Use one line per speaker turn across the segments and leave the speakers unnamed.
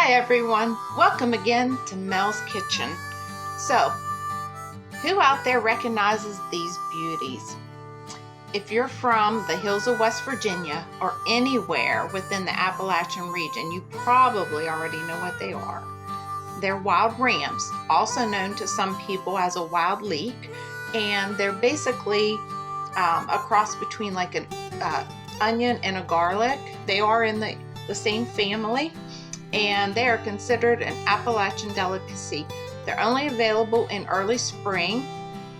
Hi everyone, welcome again to Mel's Kitchen. So, who out there recognizes these beauties? If you're from the hills of West Virginia or anywhere within the Appalachian region, you probably already know what they are. They're wild rams, also known to some people as a wild leek, and they're basically a cross between like an onion and a garlic. They are in the same family, and they are considered an Appalachian delicacy. They're only available in early spring,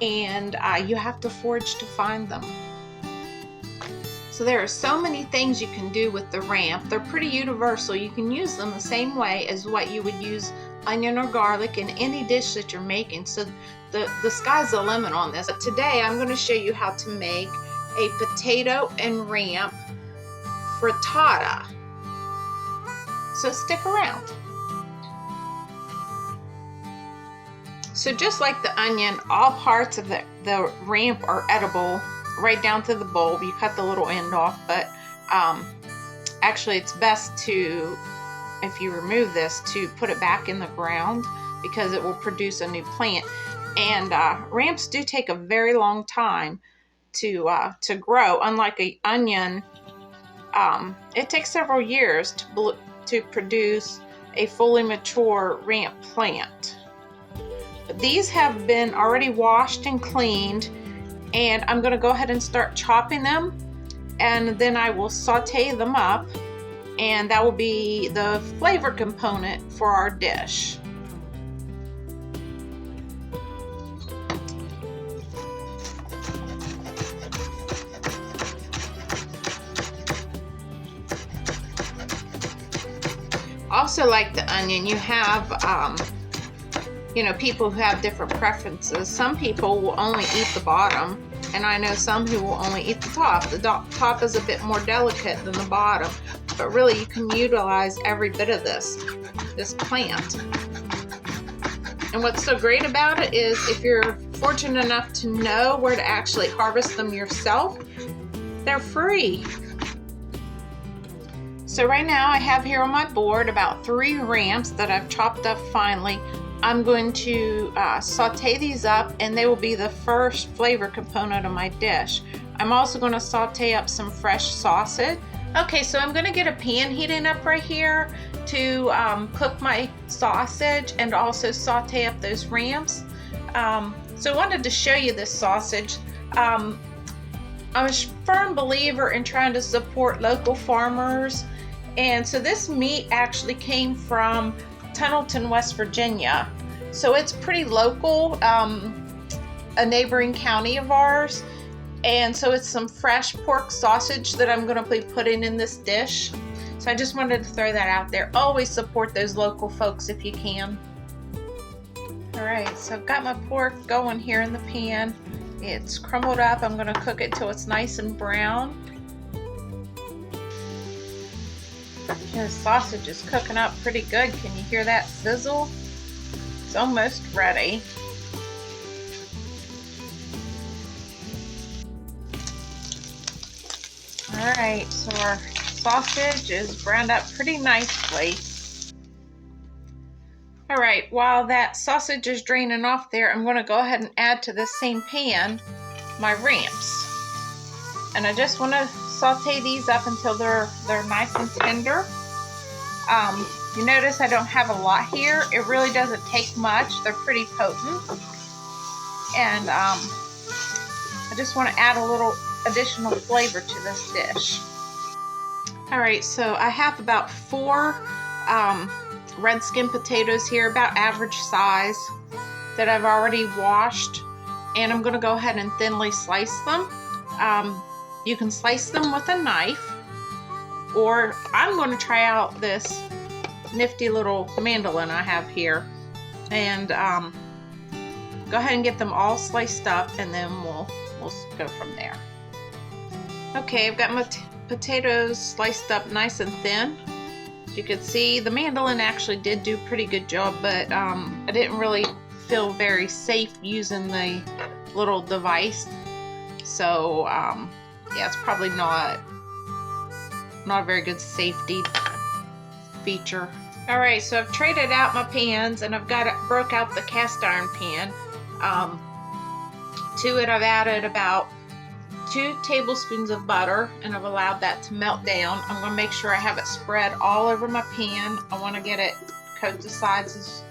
and you have to forage to find them. So there are so many things you can do with the ram. They're pretty universal. You can use them the same way as what you would use onion or garlic in any dish that you're making. So the sky's the limit on this. But today I'm going to show you how to make a potato and ram frittata. So stick around. So just like the onion, all parts of the ram are edible, right down to the bulb. You cut the little end off, but actually it's best to, if you remove this, to put it back in the ground because it will produce a new plant. And rams do take a very long time to grow. Unlike an onion, it takes several years to produce a fully mature ram plant. But these have been already washed and cleaned, and I'm going to go ahead and start chopping them, and then I will saute them up, and that will be the flavor component for our dish. Also, like the onion, you have people who have different preferences. Some people will only eat the bottom, and I know some who will only eat the top. The top is a bit more delicate than the bottom, but really you can utilize every bit of this plant. And what's so great about it is if you're fortunate enough to know where to actually harvest them yourself, they're free. So right now I have here on my board about 3 rams that I've chopped up finely. I'm going to saute these up, and they will be the first flavor component of my dish. I'm also going to saute up some fresh sausage. Okay, so I'm going to get a pan heating up right here to cook my sausage and also saute up those rams. So I wanted to show you this sausage. I'm a firm believer in trying to support local farmers, and so this meat actually came from Tunnelton, West Virginia. So it's pretty local, a neighboring county of ours. And so it's some fresh pork sausage that I'm gonna be putting in this dish. So I just wanted to throw that out there. Always support those local folks if you can. All right, so I've got my pork going here in the pan. It's crumbled up. I'm gonna cook it till it's nice and brown. The sausage is cooking up pretty good. Can you hear that sizzle? It's almost ready. All right, so our sausage is browned up pretty nicely. All right, while that sausage is draining off there, I'm going to go ahead and add to this same pan my rams. And I just want to saute these up until they're nice and tender. You notice I don't have a lot here. It really doesn't take much. They're pretty potent. And I just want to add a little additional flavor to this dish. All right, so I have about 4 red skin potatoes here, about average size, that I've already washed. And I'm going to go ahead and thinly slice them. You can slice them with a knife, or I'm going to try out this nifty little mandolin I have here, and go ahead and get them all sliced up, and then we'll go from there. Okay, I've got my potatoes sliced up nice and thin. As you can see, the mandolin actually did do a pretty good job, but I didn't really feel very safe using the little device. So yeah, it's probably not a very good safety feature. Alright, so I've traded out my pans and I've broke out the cast iron pan. To it I've added about 2 tablespoons of butter and I've allowed that to melt down. I'm going to make sure I have it spread all over my pan. I want to get it coat the sides as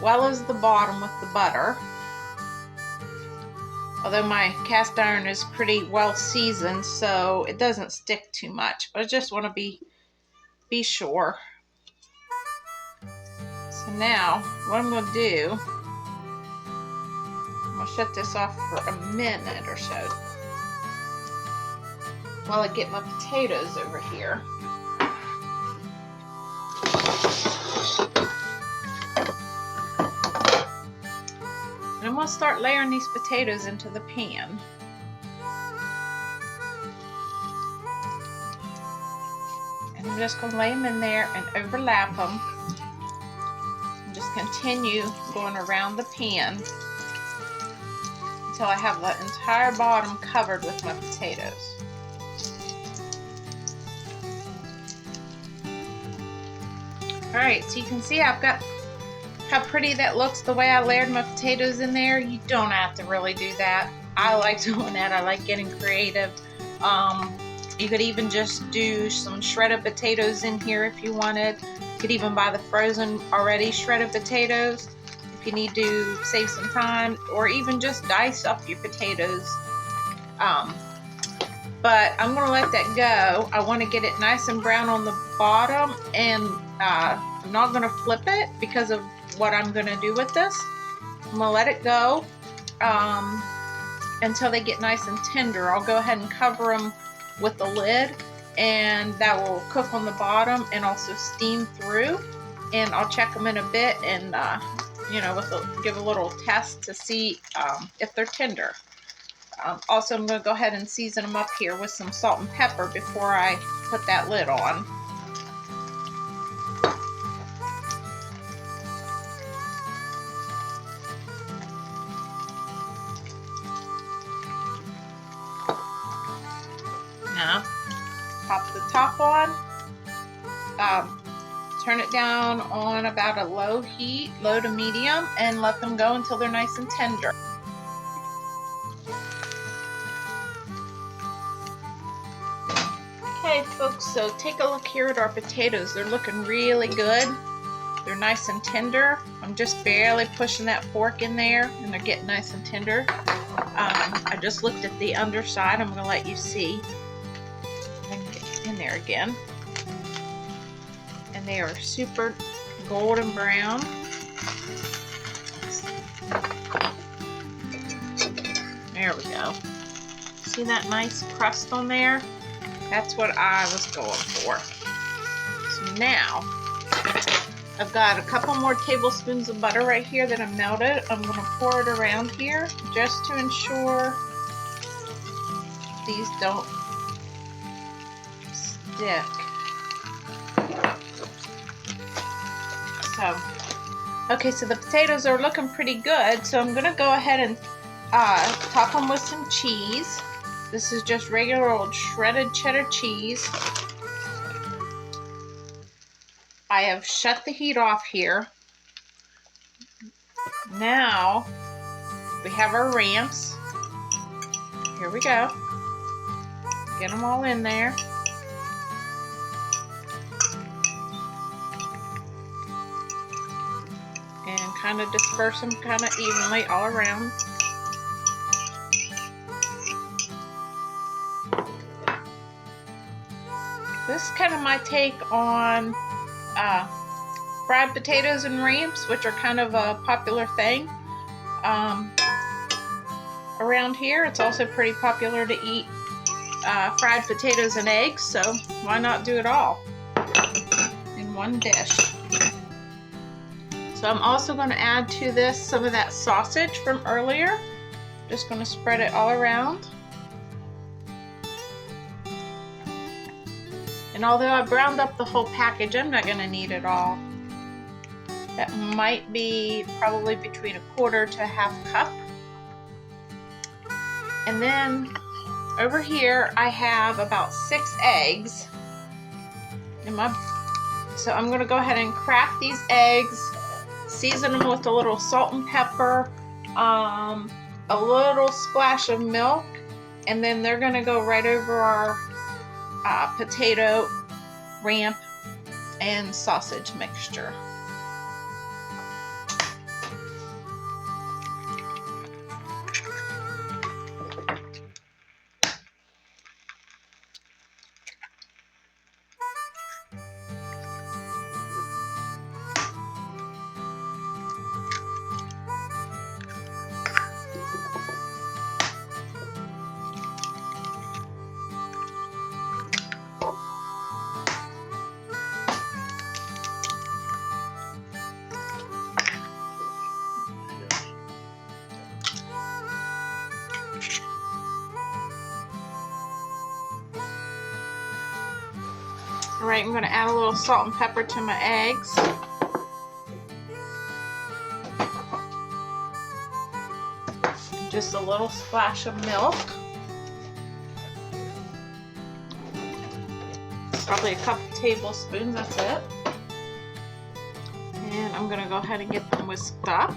well as the bottom with the butter. Although my cast iron is pretty well seasoned, so it doesn't stick too much, but I just want to be sure. So now what I'm going to do, I'm going to shut this off for a minute or so while I get my potatoes over here. And I'm going to start layering these potatoes into the pan. And I'm just going to lay them in there and overlap them. And just continue going around the pan until I have the entire bottom covered with my potatoes. Alright, so you can see I've got how pretty that looks the way I layered my potatoes in there. You don't have to really do that. I like doing that. I like getting creative. You could even just do some shredded potatoes in here if you wanted. You could even buy the frozen already shredded potatoes if you need to save some time, or even just dice up your potatoes. But I'm going to let that go. I want to get it nice and brown on the bottom, and I'm not going to flip it because of what I'm going to do with this. I'm going to let it go until they get nice and tender. I'll go ahead and cover them with the lid, and that will cook on the bottom and also steam through. And I'll check them in a bit and give a little test to see if they're tender. Also, I'm going to go ahead and season them up here with some salt and pepper before I put that lid on. Now, pop the top on, turn it down on about a low heat, low to medium, and let them go until they're nice and tender. Okay folks, so take a look here at our potatoes. They're looking really good. They're nice and tender. I'm just barely pushing that fork in there and they're getting nice and tender. I just looked at the underside. I'm going to let you see. I can get in there again. And they are super golden brown. There we go. See that nice crust on there? That's what I was going for. So now, I've got a couple more tablespoons of butter right here that I melted. I'm going to pour it around here just to ensure these don't stick. So the potatoes are looking pretty good. So I'm going to go ahead and top them with some cheese. This is just regular old shredded cheddar cheese. I have shut the heat off here. Now we have our ramps. Here we go. Get them all in there. And kind of disperse them kind of evenly all around. This is kind of my take on fried potatoes and ramps, which are kind of a popular thing around here. It's also pretty popular to eat fried potatoes and eggs, so why not do it all in one dish? So I'm also going to add to this some of that sausage from earlier. Just going to spread it all around. And although I browned up the whole package, I'm not going to need it all. That might be probably between 1/4 to 1/2 cup. And then over here I have about 6 eggs in my so I'm gonna go ahead and crack these eggs, season them with a little salt and pepper, a little splash of milk, and then they're gonna go right over our potato, ramp, and sausage mixture. All right, I'm going to add a little salt and pepper to my eggs. Just a little splash of milk. Probably a couple tablespoons, that's it. And I'm going to go ahead and get them whisked up.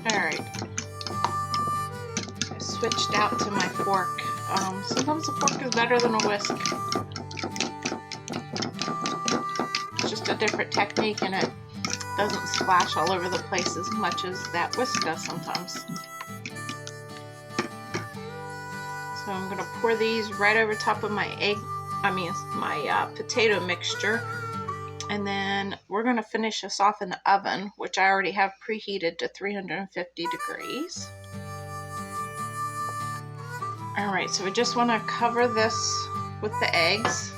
Alright, I switched out to my fork. Sometimes a fork is better than a whisk. It's just a different technique and it doesn't splash all over the place as much as that whisk does sometimes. So I'm going to pour these right over top of my potato mixture. And then we're going to finish this off in the oven, which I already have preheated to 350 degrees. Alright, so we just want to cover this with the eggs.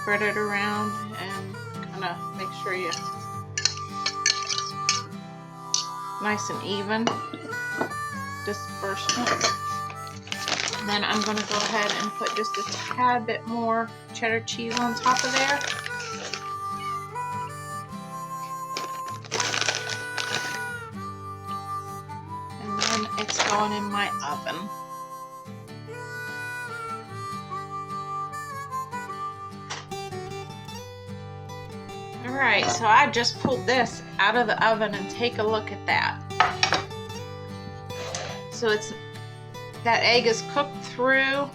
Spread it around and kind of make sure you nice and even disbursement. And then I'm going to go ahead and put just a tad bit more cheddar cheese on top of there. It's going in my oven. Alright, so I just pulled this out of the oven and take a look at that. So that egg is cooked through,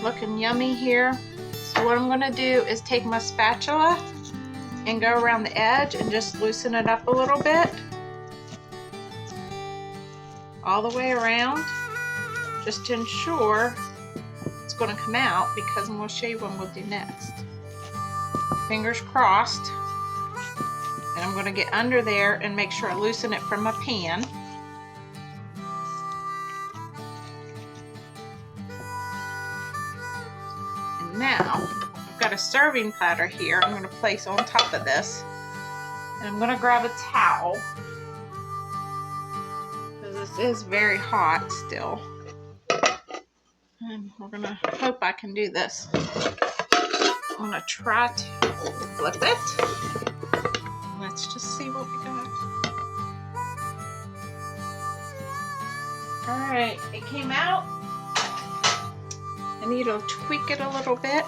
looking yummy here. So what I'm going to do is take my spatula and go around the edge and just loosen it up a little bit. All the way around, just to ensure it's going to come out, because I'm going to show you what we'll do next. Fingers crossed. And I'm going to get under there and make sure I loosen it from my pan. And now I've got a serving platter here I'm going to place on top of this. And I'm going to grab a towel. This is very hot still. And we're going to hope I can do this. I'm going to try to flip it. Let's just see what we got. Alright, it came out. I need to tweak it a little bit.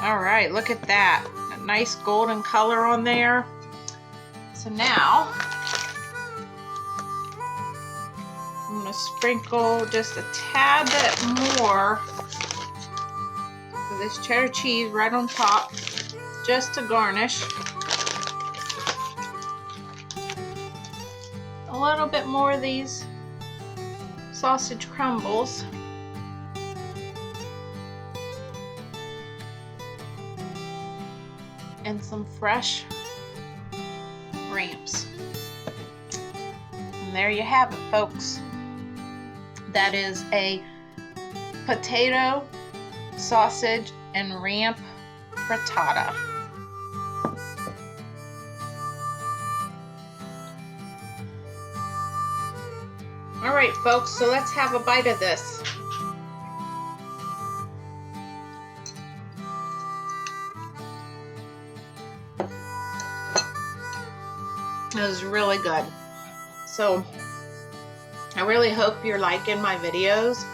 Alright, look at that. A nice golden color on there. So now, I'm going to sprinkle just a tad bit more of this cheddar cheese right on top, just to garnish. A little bit more of these sausage crumbles. And some fresh ramps. And there you have it, folks. That is a potato, sausage, and ramp frittata. All right, folks, so let's have a bite of this. It was really good. So I really hope you're liking my videos.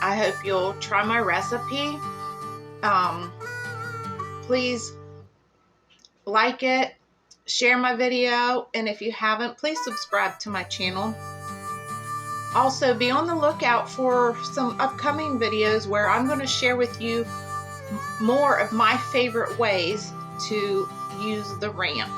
I hope you'll try my recipe. Please like it, share my video, and if you haven't, please subscribe to my channel. Also, be on the lookout for some upcoming videos where I'm going to share with you more of my favorite ways to use the ramp.